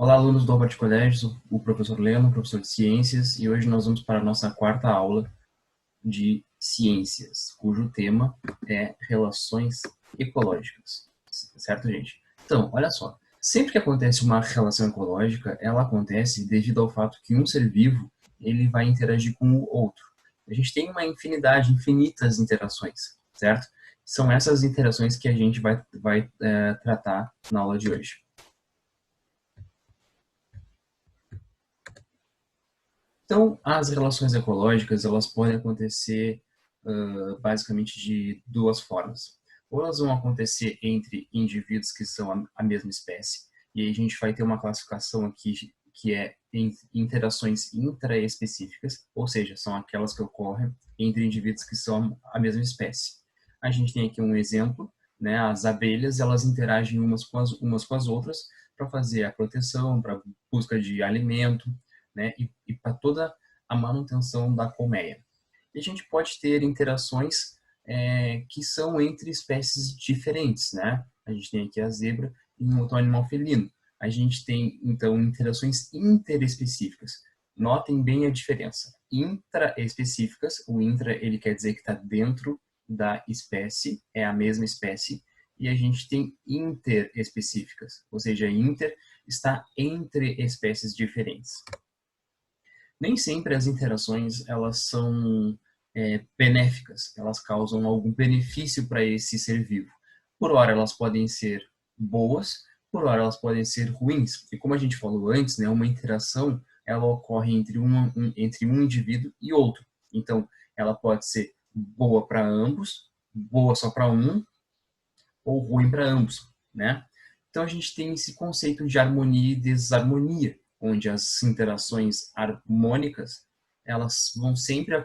Olá, alunos do Albert Colégio, o professor Leno, professor de Ciências, e hoje nós vamos para a nossa quarta aula de Ciências, cujo tema é Relações Ecológicas. Certo, gente? Então, olha só, sempre que acontece uma relação ecológica, ela acontece devido ao fato que um ser vivo ele vai interagir com o outro. A gente tem uma infinidade, infinitas interações, certo? São essas interações que a gente vai tratar na aula de hoje. Então, as relações ecológicas, elas podem acontecer basicamente de duas formas. Ou elas vão acontecer entre indivíduos que são a mesma espécie, e aí a gente vai ter uma classificação aqui que é em interações intraespecíficas, ou seja, são aquelas que ocorrem entre indivíduos que são a mesma espécie. A gente tem aqui um exemplo, né? As abelhas, elas interagem umas com as outras para fazer a proteção, para busca de alimento, né? E para toda a manutenção da colmeia. E a gente pode ter interações que são entre espécies diferentes, né? A gente tem aqui a zebra e um outro animal felino. A gente tem, então, interações interespecíficas. Notem bem a diferença. Intraespecíficas, o intra ele quer dizer que está dentro da espécie, é a mesma espécie, e a gente tem interespecíficas, ou seja, inter está entre espécies diferentes. Nem sempre as interações elas são benéficas, elas causam algum benefício para esse ser vivo. Por hora elas podem ser boas, por hora elas podem ser ruins. E como a gente falou antes, né, uma interação ela ocorre entre um indivíduo e outro. Então, ela pode ser boa para ambos, boa só para um, ou ruim para ambos, né? Então a gente tem esse conceito de harmonia e desarmonia, onde as interações harmônicas elas vão sempre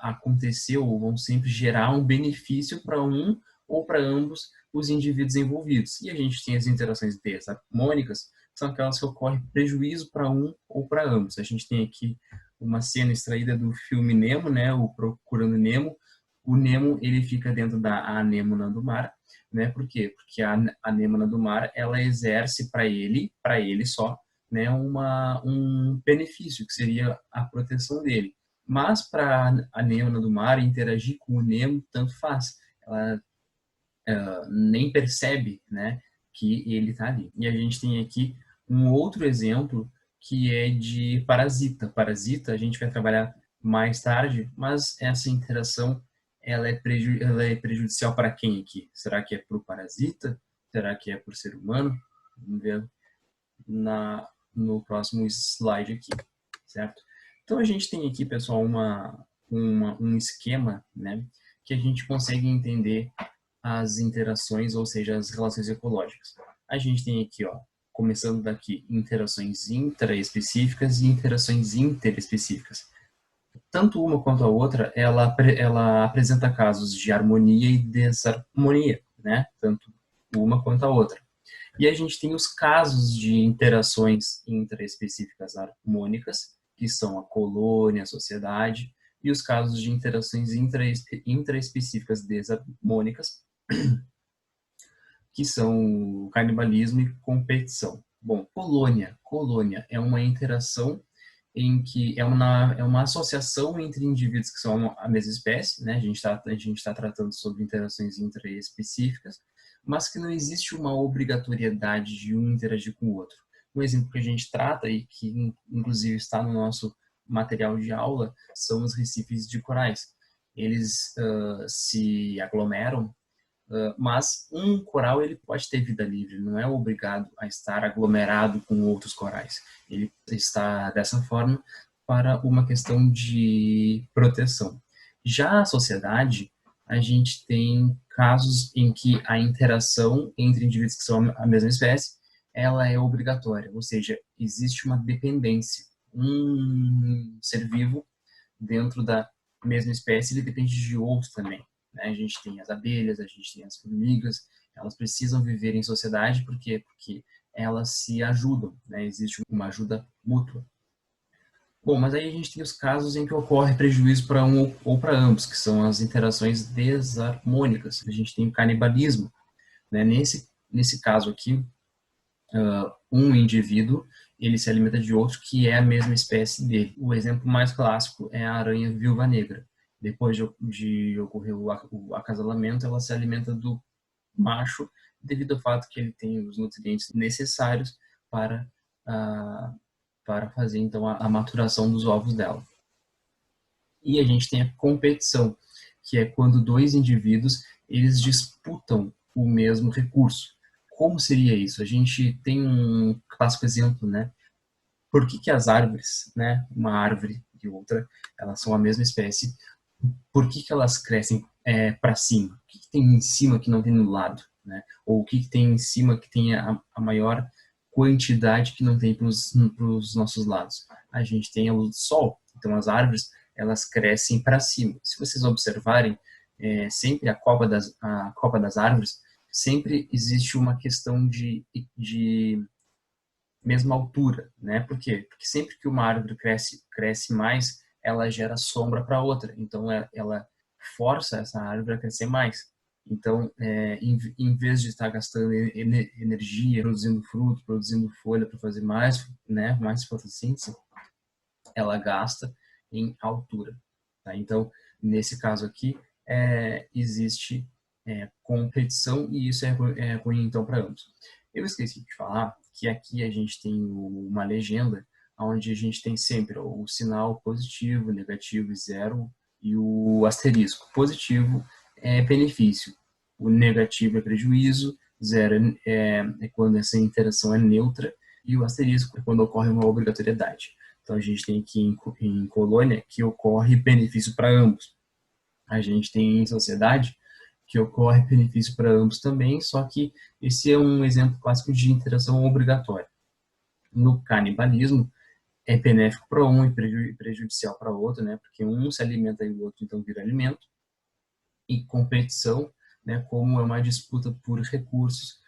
acontecer ou vão sempre gerar um benefício para um ou para ambos os indivíduos envolvidos. E a gente tem as interações desarmônicas, que são aquelas que ocorrem prejuízo para um ou para ambos. A gente tem aqui uma cena extraída do filme Nemo, né, o Procurando Nemo. O Nemo ele fica dentro da anêmona do mar, né? Por quê? Porque a anêmona do mar ela exerce para ele só, né, um benefício que seria a proteção dele. Mas para a anêmona do mar interagir com o Nemo tanto faz. Ela nem percebe, né, que ele está ali. E a gente tem aqui um outro exemplo que é de parasita. Parasita a gente vai trabalhar mais tarde, mas essa interação ela é prejudicial para quem aqui? Será que é para o parasita? Será que é para o ser humano? Vamos ver no próximo slide aqui, certo? Então a gente tem aqui, pessoal, um esquema, né, que a gente consegue entender as interações, ou seja, as relações ecológicas. A gente tem aqui, ó, começando daqui, interações intraespecíficas e interações interespecíficas. Tanto uma quanto a outra, ela apresenta casos de harmonia e desarmonia, né? Tanto uma quanto a outra. E a gente tem os casos de interações intraespecíficas harmônicas, que são a colônia, a sociedade, e os casos de interações intraespecíficas desarmônicas, que são canibalismo e competição. Bom, colônia é uma interação em que é uma associação entre indivíduos que são a mesma espécie, né? A gente tá tratando sobre interações intraespecíficas, mas que não existe uma obrigatoriedade de um interagir com o outro. Um exemplo que a gente trata e que inclusive está no nosso material de aula são os recifes de corais. Eles se aglomeram, mas um coral ele pode ter vida livre, não é obrigado a estar aglomerado com outros corais. Ele está dessa forma para uma questão de proteção. Já a sociedade, a gente tem casos em que a interação entre indivíduos que são a mesma espécie, ela é obrigatória, ou seja, existe uma dependência. Um ser vivo dentro da mesma espécie, ele depende de outro também, né? A gente tem as abelhas, a gente tem as formigas, elas precisam viver em sociedade, por quê? Porque elas se ajudam, né? Existe uma ajuda mútua. Bom, mas aí a gente tem os casos em que ocorre prejuízo para um ou para ambos, que são as interações desarmônicas. A gente tem o canibalismo, né? Nesse caso aqui, um indivíduo ele se alimenta de outro que é a mesma espécie dele. O exemplo mais clássico é a aranha viúva negra. Depois de ocorrer o acasalamento, ela se alimenta do macho devido ao fato que ele tem os nutrientes necessários para, uh, para fazer então a maturação dos ovos dela. E a gente tem a competição, que é quando dois indivíduos eles disputam o mesmo recurso. Como seria isso? A gente tem um clássico exemplo, né? Por que as árvores, né, uma árvore e outra, elas são a mesma espécie, por que elas crescem para cima? O que tem em cima que não tem no lado? Né? Ou o que tem em cima que tem a maior quantidade que não tem para os nossos lados? A gente tem a luz do sol, então as árvores elas crescem para cima. Se vocês observarem, sempre a copa das árvores, sempre existe uma questão de mesma altura, né? Por quê? Porque sempre que uma árvore cresce mais, ela gera sombra para outra. Então, ela força essa árvore a crescer mais. Então, em vez de estar gastando energia, produzindo fruto, produzindo folha para fazer mais, né, mais fotossíntese, ela gasta em altura. Tá? Então, nesse caso aqui, existe competição e isso é ruim então para ambos. Eu esqueci de falar que aqui a gente tem uma legenda onde a gente tem sempre o sinal positivo, negativo e zero e o asterisco. Positivo é benefício, o negativo é prejuízo, zero é quando essa interação é neutra e o asterisco é quando ocorre uma obrigatoriedade. Então a gente tem aqui em colônia que ocorre benefício para ambos. A gente tem em sociedade que ocorre benefício para ambos também, só que esse é um exemplo clássico de interação obrigatória. No canibalismo, é benéfico para um e prejudicial para outro, né? Porque um se alimenta e o outro então vira alimento. E competição, né? Como é uma disputa por recursos,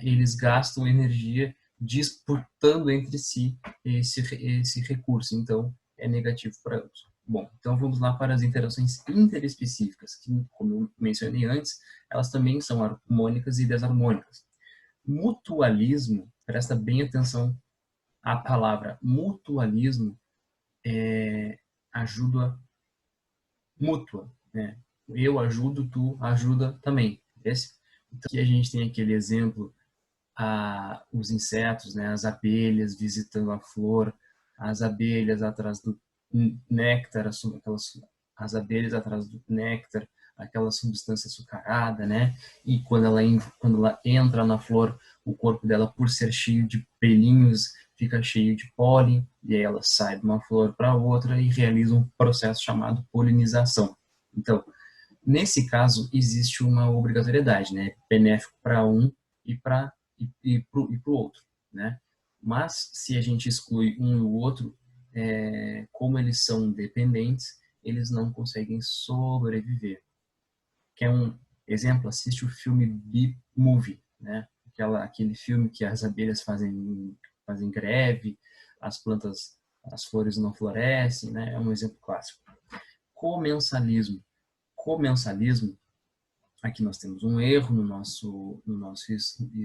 eles gastam energia disputando entre si esse recurso. Então, é negativo para ambos. Bom, então vamos lá para as interações interespecíficas, que, como eu mencionei antes, elas também são harmônicas e desarmônicas. Mutualismo, presta bem atenção à palavra mutualismo, ajuda mútua, né? Eu ajudo, tu ajuda também. Então, aqui a gente tem aquele exemplo, os insetos, né? As abelhas visitando a flor, as abelhas atrás do néctar, as abelhas atrás do néctar, aquela substância açucarada, né? E quando ela entra na flor, o corpo dela, por ser cheio de pelinhos, fica cheio de pólen, e aí ela sai de uma flor para outra e realiza um processo chamado polinização. Então, nesse caso, existe uma obrigatoriedade, né? Benéfico para um e para o outro, né? Mas, se a gente exclui um e o outro, como eles são dependentes, eles não conseguem sobreviver. Quer um exemplo? Assiste o filme Bee Movie, né? Aquele filme que as abelhas fazem greve, as plantas, as flores não florescem, né? É um exemplo clássico. Comensalismo. Comensalismo, aqui nós temos um erro no nosso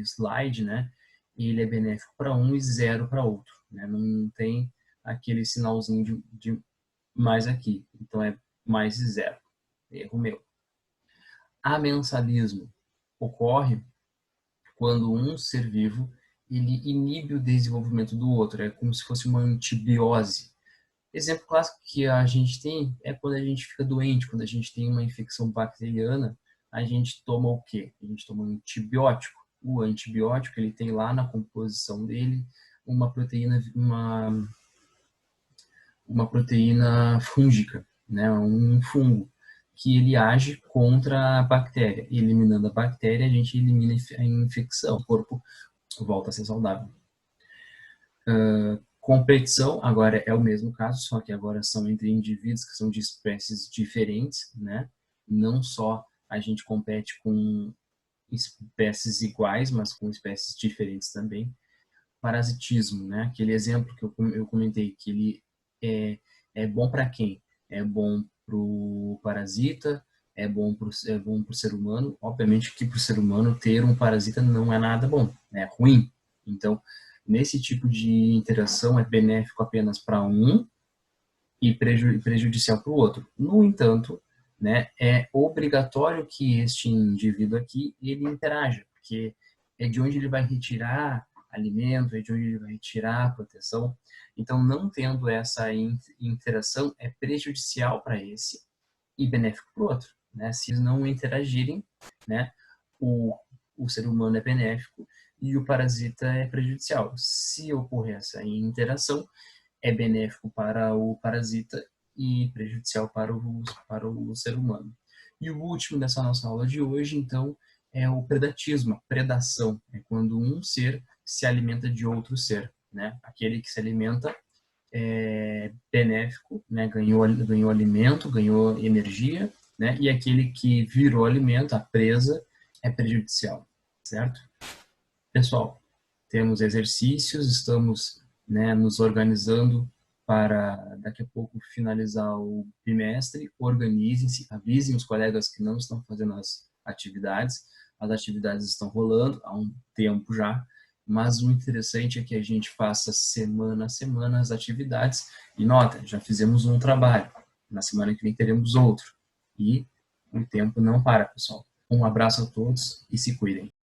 slide, né? E ele é benéfico para um e zero para outro, né? Não tem aquele sinalzinho de mais aqui, então é mais e zero. Erro meu. Amensalismo ocorre quando um ser vivo ele inibe o desenvolvimento do outro, é como se fosse uma antibiose. Exemplo clássico que a gente tem é quando a gente fica doente, quando a gente tem uma infecção bacteriana, a gente toma o quê? A gente toma um antibiótico. O antibiótico, ele tem lá na composição dele uma proteína fúngica, né? Um fungo, que ele age contra a bactéria. E eliminando a bactéria, a gente elimina a infecção. O corpo volta a ser saudável. Competição, agora é o mesmo caso, só que agora são entre indivíduos que são de espécies diferentes, né? Não só a gente compete com espécies iguais, mas com espécies diferentes também. Parasitismo, né? Aquele exemplo que eu comentei, que ele é bom para quem? É bom para o parasita, é bom pro ser humano. Obviamente que para o ser humano ter um parasita não é nada bom, é ruim. Então, nesse tipo de interação é benéfico apenas para um e prejudicial para o outro. No entanto, né, é obrigatório que este indivíduo aqui ele interaja, porque é de onde ele vai retirar alimento, é de onde ele vai retirar proteção. Então, não tendo essa interação é prejudicial para esse e benéfico para o outro, né? Se eles não interagirem, né, o ser humano é benéfico e o parasita é prejudicial. Se ocorrer essa interação, é benéfico para o parasita e prejudicial para o ser humano. E o último dessa nossa aula de hoje, então, é o predatismo, a predação. É quando um ser se alimenta de outro ser, né? Aquele que se alimenta é benéfico, né? Ganhou alimento, ganhou energia, né? E aquele que virou alimento, a presa, é prejudicial, certo? Pessoal, temos exercícios, estamos, né, nos organizando para daqui a pouco finalizar o bimestre. Organizem-se, avisem os colegas que não estão fazendo as atividades estão rolando há um tempo já, mas o interessante é que a gente faça semana a semana as atividades e nota, já fizemos um trabalho, na semana que vem teremos outro e o tempo não para, pessoal. Um abraço a todos e se cuidem.